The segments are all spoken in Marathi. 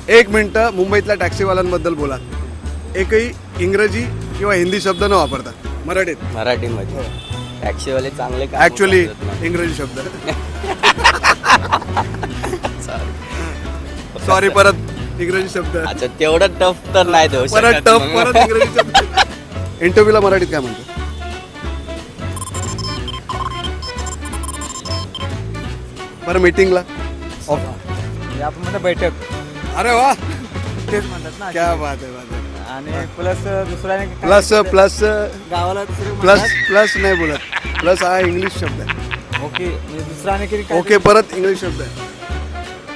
एक मिनटं मुंबईतल्या टॅक्सीवाल्यांबद्दल बोला. एकही इंग्रजी किंवा हिंदी शब्द न वापरता मराठीत. मराठीमध्ये टॅक्सीवाले चांगले काम ॲक्च्युली करतात ना. इंग्रजी शब्द. सॉरी, परत इंग्रजी शब्द. अच्छा, तेवढं टफ तर नाही देऊ परत शकत टफ, मग. परत इंग्रजी शब्द. इंटरव्ह्यूला मराठीत काय म्हणतो? बरं, मीटिंगला आपण म्हणतो बैठक, अरे वा, तेच म्हणतात ना. क्या बात आहे, बात आहे. आणि प्लस दुसऱ्याने प्लस प्लस गावाला दुसरे प्लस प्लस नाही बोलत. प्लस हा इंग्लिश शब्द आहे. ओके, म्हणजे दुसऱ्याने केली ओके परत इंग्लिश शब्द है.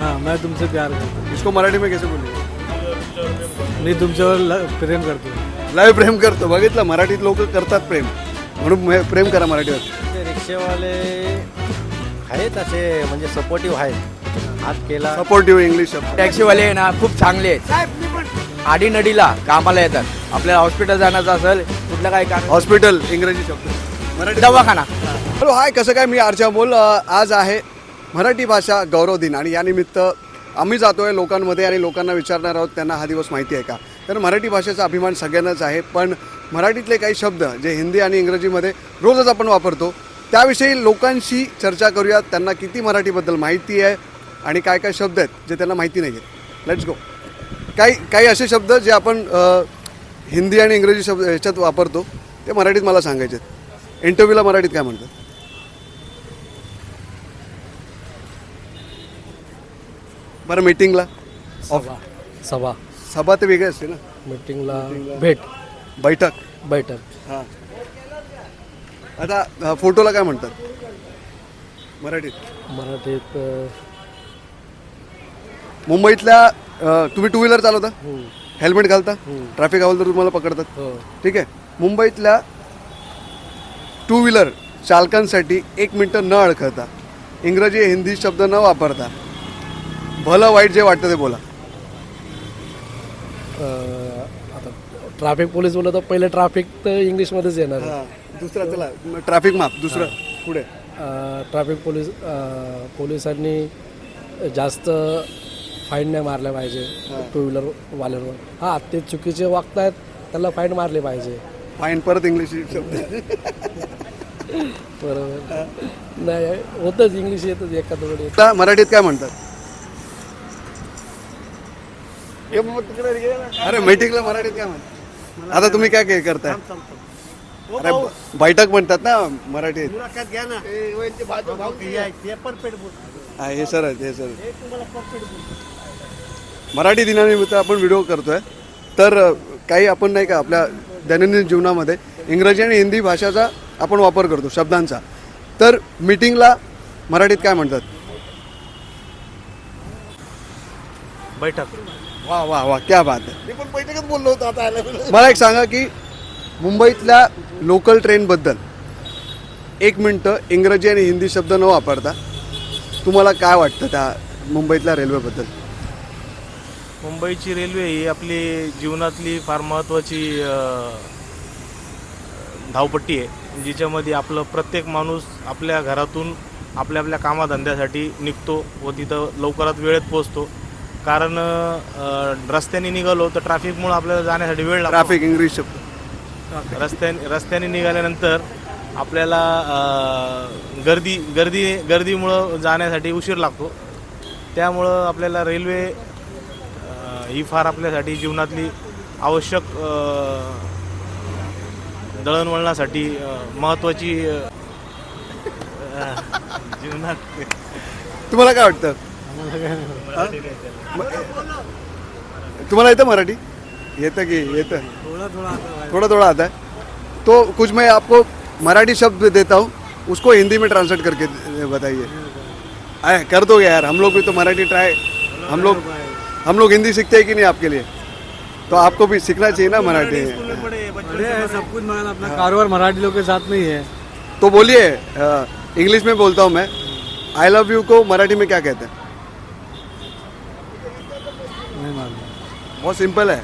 हाँ, मैं तुमसे प्यार करता हूँ. इसको मराठी में कैसे बोलेंगे? मी तुमच्यावर प्रेम करतो. लय प्रेम करतो. बघितलं, मराठीत लोक करतात प्रेम, म्हणून प्रेम करा मराठीवर. रिक्षेवाले आहेत असे म्हणजे सपोर्टिव्ह आहेत. हात केला सपोर्टिव्ह इंग्लिश शब्द. टॅक्सीवाले ना खूप चांगले आहेत. आडीनडीला कामाला येतात. आपल्याला हॉस्पिटल जाण्याचं असेल, कुठलं काय काम, हॉस्पिटल इंग्रजी शब्द. मराठी दवाखाना. हॅलो, हाय, कसं काय? मी आरच्या बोल. आज आहे मराठी भाषा गौरव दिन आणि यानिमित्त आम्ही जातोय लोकांमध्ये आणि लोकांना विचारणार आहोत त्यांना हा दिवस माहिती आहे का. तर मराठी भाषेचा अभिमान सगळ्यांनाच आहे, पण मराठीतले काही शब्द जे हिंदी आणि इंग्रजीमध्ये रोजच आपण वापरतो त्याविषयी लोकांशी चर्चा करूया. त्यांना किती मराठीबद्दल माहिती आहे आणि काय काय शब्द आहेत जे त्यांना माहिती नाही आहेत. Let's go. काही असे शब्द जे आपण हिंदी आणि इंग्रजी शब्द ह्याच्यात वापरतो ते मराठीत मला सांगायचे आहेत. इंटरव्ह्यूला मराठीत काय म्हणतात? बरं, मीटिंगला सभा, सभा ते वेगळे असते ना. मीटिंगला भेट, बैठक. बैठक. हां, आता फोटोला काय म्हणतात मराठीत? मराठीत मुंबईतल्या तुम्ही टू व्हीलर चालवता, हेल्मेट घालता, ट्रॅफिक हवालदार तुम्हाला पकडतात, हो. ठीक आहे. मुंबईतल्या टू व्हीलर चालकांसाठी 1 मिनटं न अडखळता इंग्रजी हिंदी शब्द न वापरता भलं वाईट जे वाटतं ते बोला. आता ट्रॅफिक पोलीस बोललं तर पहिले ट्रॅफिक तर इंग्लिशमध्येच येणार. दुसरा चला, ट्रॅफिक माप दुसरं पुढे. ट्रॅफिक पोलिसांनी जास्त फाईन नाही मारले पाहिजे टू व्हीलरवाल्यांवर. हां, ते चुकीचे वागतायत, त्याला फाईन मारले पाहिजे. फाईन परत इंग्लिश शब्द. बरोबर. नाही, होतंच इंग्लिश येतच एका दोघे. आता मराठीत काय म्हणतात? अरे, मीटिंगला मराठीत काय म्हणतात? आता तुम्ही काय काय करताय? अरे, बैठक म्हणतात ना मराठीत. हे सर आहेत, हे सर. मराठी दिनानिमित्त आपण व्हिडिओ करतोय. तर काही आपण नाही का आपल्या दैनंदिन जीवनामध्ये इंग्रजी आणि हिंदी भाषेचा आपण वापर करतो शब्दांचा. तर मीटिंगला मराठीत काय म्हणतात? बैठक. वा वा वा, क्या बात आहे. मी पण बैठकच बोललो होतो आता. मला एक सांगा की मुंबईतल्या लोकल ट्रेनबद्दल 1 मिनटं इंग्रजी आणि हिंदी शब्द न वापरता तुम्हाला काय वाटतं त्या मुंबईतल्या रेल्वेबद्दल? मुंबईची रेल्वे ही आपली जीवनातली फार महत्त्वाची धावपट्टी आहे, जिच्यामध्ये आपलं प्रत्येक माणूस आपल्या घरातून आपल्या आपल्या कामाधंद्यासाठी निघतो व तिथं लवकरात वेळेत पोचतो. कारण रस्त्याने निघालो तर ट्रॅफिकमुळे आपल्याला जाण्यासाठी वेळ लागतो. ट्रॅफिक इंग्लिश शब्द. रस्त्याने निघाल्यानंतर आपल्याला गर्दीमुळं जाण्यासाठी उशीर लागतो. त्यामुळं आपल्याला रेल्वे ही फार आपल्यासाठी जीवनातली आवश्यक दळणवळणासाठी महत्त्वाची जीवनात. तुम्हाला काय वाटतं? तुम्हाला येतं मराठी? येतं की येतं? थोड़ा थोड़ा आता है. तो कुछ मैं आपको मराठी शब्द देता हूँ, उसको हिंदी में ट्रांसलेट करके बताइए. अरे कर दोगे यार, हम लोग भी तो मराठी ट्राई. हम लोग हिंदी सीखते हैं कि नहीं आपके लिए? तो आपको भी सीखना चाहिए ना मराठी. सब कुछ मगर अपना कारोबार मराठी लोग के साथ नहीं है. तो बोलिए, इंग्लिश में बोलता हूँ मैं. आई लव यू को मराठी में क्या कहते हैं? नहीं मालूम. बहुत सिंपल है.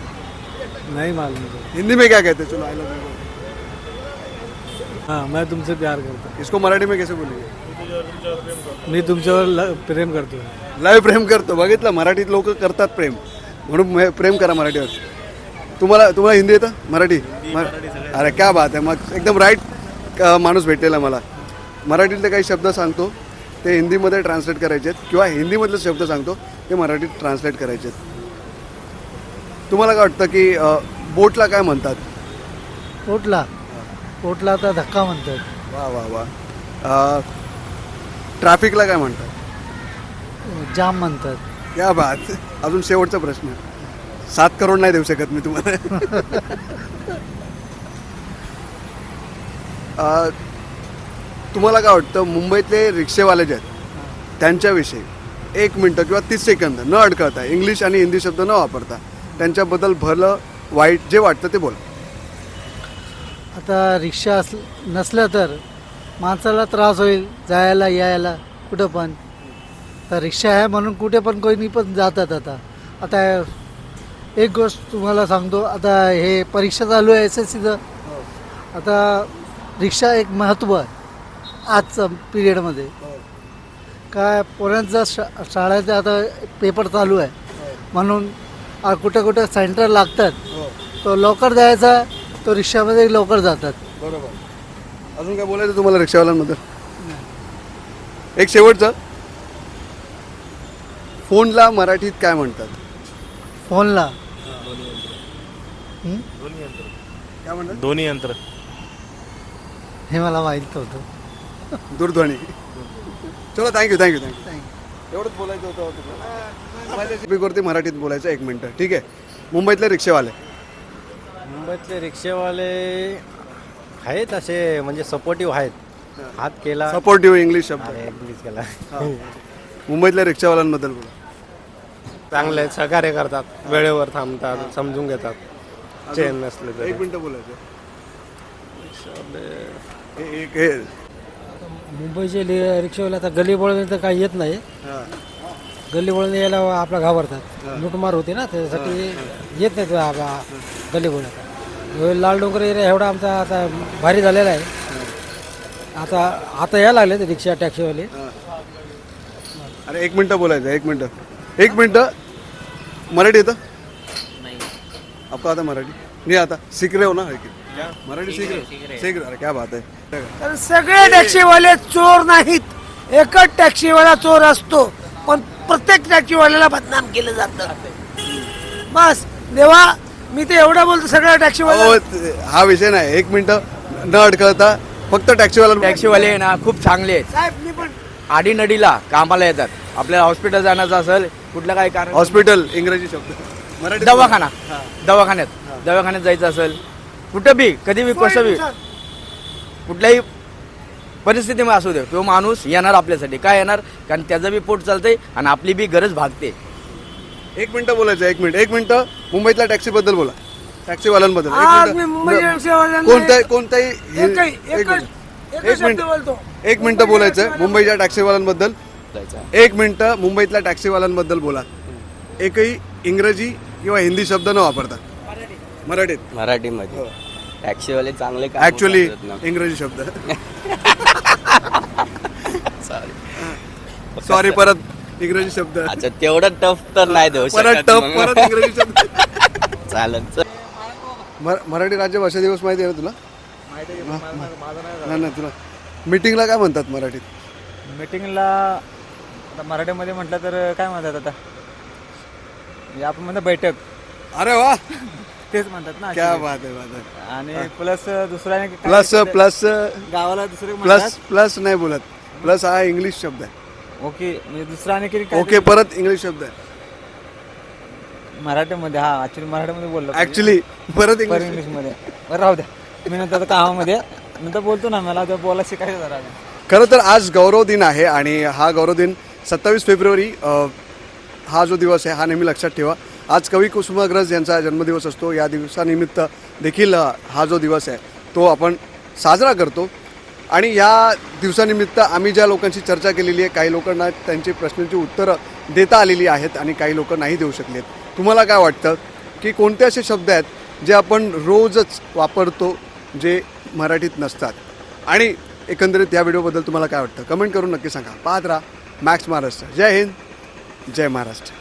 नहीं मालूम. हिंदी में क्या कहते हैं? चलो, आई लव यू को. हाँ, मैं तुमसे प्यार करता हूँ. इसको मराठी में कैसे बोलेंगे? मी तुमच्यावर प्रेम करतो. लय प्रेम करतो. बघितलं, मराठीत लोक करतात प्रेम, म्हणून प्रेम करा मराठीवर. तुम्हाला हिंदी येतं मराठी? अरे क्या बात आहे, मग एकदम राईट माणूस भेटलेला मला. मराठीतले काही शब्द सांगतो ते हिंदीमध्ये ट्रान्सलेट करायचे आहेत किंवा हिंदीमधले शब्द सांगतो ते मराठीत ट्रान्सलेट करायचे आहेत. तुम्हाला काय वाटतं की बोटला काय म्हणतात? पोटला आता धक्का म्हणतात. वा वा वा. ट्रॅफिकला काय म्हणतात? जाम म्हणतात. क्या बात. अजून शेवटचा प्रश्न. 7 करोड नाही देऊ शकत मी तुम्हाला. तुम्हाला काय वाटतं मुंबईतले रिक्षेवाले जे आहेत त्यांच्याविषयी 1 मिनटं किंवा 30 सेकंद न अडकळता इंग्लिश आणि हिंदी शब्द न वापरता त्यांच्याबद्दल भलं वाईट जे वाटतं ते बोल. आता रिक्षा नसलं तर माणसाला त्रास होईल जायला यायला कुठं पण. तर रिक्षा आहे म्हणून कुठे पण कोणी पण जातात. आता एक गोष्ट तुम्हाला सांगतो. आता हे परीक्षा चालू आहे SSCचं. आता रिक्षा एक महत्त्व आहे आजच्या पिरियडमध्ये. काय पोरांचा शाळेचा आता पेपर चालू आहे म्हणून कुठं सेंटर लागतात. तो लवकर जायचा, तो रिक्षामध्ये लवकर जातात. बरोबर. अजून काय बोलायचं तुम्हाला रिक्षावाल्यांबद्दल? एक शेवटचं. फोनला मराठीत काय म्हणतात? फोनला काय म्हणतात? दोन्ही यंत्र. हे मला माहीत होतं. दूरध्वनी. चलो थँक्यू. एवढंच बोलायचं होतं तुम्हाला. टॉपिकवरती मराठीत बोलायचं 1 मिनटं. ठीक आहे. मुंबईतले रिक्षेवाले. मुंबईतले रिक्षेवाले आहेत असे म्हणजे सपोर्टिव्ह आहेत. हात केला सपोर्टिव्ह इंग्लिश शब्द. अरे इंग्लिश केला. मुंबईतल्या रिक्षावाल्यांबद्दल बोला. चांगले सहकार्य करतात, वेळेवर थांबतात, समजून घेतात. चेन नसले तर 1 मिनटं बोलायचं. हे मुंबईचे रिक्षावाले आता गल्ली बोळणे तर काही येत नाही. गल्ली बोळणे यायला आपला घाबरतात. लूटमार होते ना त्यासाठी येत नाही गल्ली बोळण्यात. लाल डोंगर एरिया एवढा आमचा आता भारी झालेला आहे. आता यायला लागले रिक्षा टॅक्सीवाले. अरे 1 मिनटं बोलायचं. 1 मिनटं. मराठी येतं आपका? आता मराठी नहीं आता सीख रहे हो ना? मराठी सीख रहे. अरे क्या बात आहे. तर सगळे टॅक्सीवाले चोर नाहीत. एकच टॅक्सीवाला चोर असतो पण प्रत्येक टॅक्सीवाल्याला बदनाम केलं जातं. बस देवा मी ते एवढं बोलतो सगळ्या टॅक्सीवाले. हा विषय नाही. 1 मिनटं न अडकळता फक्त टॅक्सीवाला. टॅक्सीवाले ना खूप चांगले आहेत. साहेब मी पण आडीनडीला कामाला येतात. आपल्याला हॉस्पिटल जाण्याचं असेल कुठलं काही कारण, हॉस्पिटल इंग्रजी शब्द. मराठी दवाखान्यात जायचं असेल कुठं बी कधी बी कसं बी कुठल्याही परिस्थितीमध्ये असू दे तो माणूस येणार आपल्यासाठी. काय येणार? कारण त्याचं बी पोट चालतंय आणि आपली बी गरज भागते. 1 मिनटं बोलायचं. 1 मिनटं. मुंबईतल्या टॅक्सीबद्दल बोला. टॅक्सीवाल्यांबद्दल आज मी मुंबईच्या टॅक्सीवाल्यांना कोणत्याही एकच शब्द बोलतो. 1 मिनटं बोलायचं मुंबईच्या टॅक्सीवाल्यांबद्दल. 1 मिनटं मुंबईतल्या टॅक्सीवाल्यांबद्दल बोला. एकही इंग्रजी किंवा हिंदी शब्द न वापरता मराठीत. मराठीमध्ये टॅक्सीवाले चांगले काम ऍक्च्युली करतात ना. इंग्रजी शब्द. सॉरी परत इंग्रजी शब्द. अच्छा तेवढं टफ तर नाही देऊ परत शकत टप मग. परत इंग्रजी शब्द. चालेल. मराठी राज्य भाषा दिवस माहिती आहे ना तुला? नाही तुला मीटिंगला काय म्हणतात मराठीत? मीटिंगला आता मराठीमध्ये म्हटलं तर काय म्हणतात आता आपण म्हणतो बैठक. अरे वा तेच म्हणतात ना. क्या बात आहे. आणि प्लस दुसऱ्याने प्लस गावाला दुसरे प्लस नाही बोलत. प्लस हा इंग्लिश शब्द आहे. ओके म्हणजे दुसऱ्याने किती ओके परत इंग्लिश शब्द आहे. मराठीमध्ये. हा ऍक्च्युली मराठीमध्ये बोललो ऍक्च्युली परत इंग्लिशमध्ये. बरं राहू द्या. मी नंतर कामामध्ये नंतर बोलतो ना. मला बोला शिकायचं जरा. खरं तर आज गौरव दिन आहे आणि हा गौरव दिन 27 फेब्रुवारी हा जो दिवस आहे हा नेहमी लक्षात ठेवा. आज कवी कुसुमाग्रज यांचा जन्मदिवस असतो. या दिवसानिमित्त देखील हा जो दिवस आहे तो आपण साजरा करतो. आणि या दिवसानिमित्त आम्ही ज्या लोकांची चर्चा केलेली आहे काही लोकांना त्यांची प्रश्नांची उत्तरं देता आलेली आहेत आणि काही लोक नाही देऊ शकलेत. तुम्हाला काय वाटतं की कोणते असे शब्द आहेत जे आपण रोजच वापरतो जे मराठीत नसतात? आणि एकंदरीत या व्हिडिओबद्दल तुम्हाला काय वाटतं कमेंट करून नक्की सांगा. पाहत राहा मॅक्स महाराष्ट्र. जय हिंद, जय महाराष्ट्र.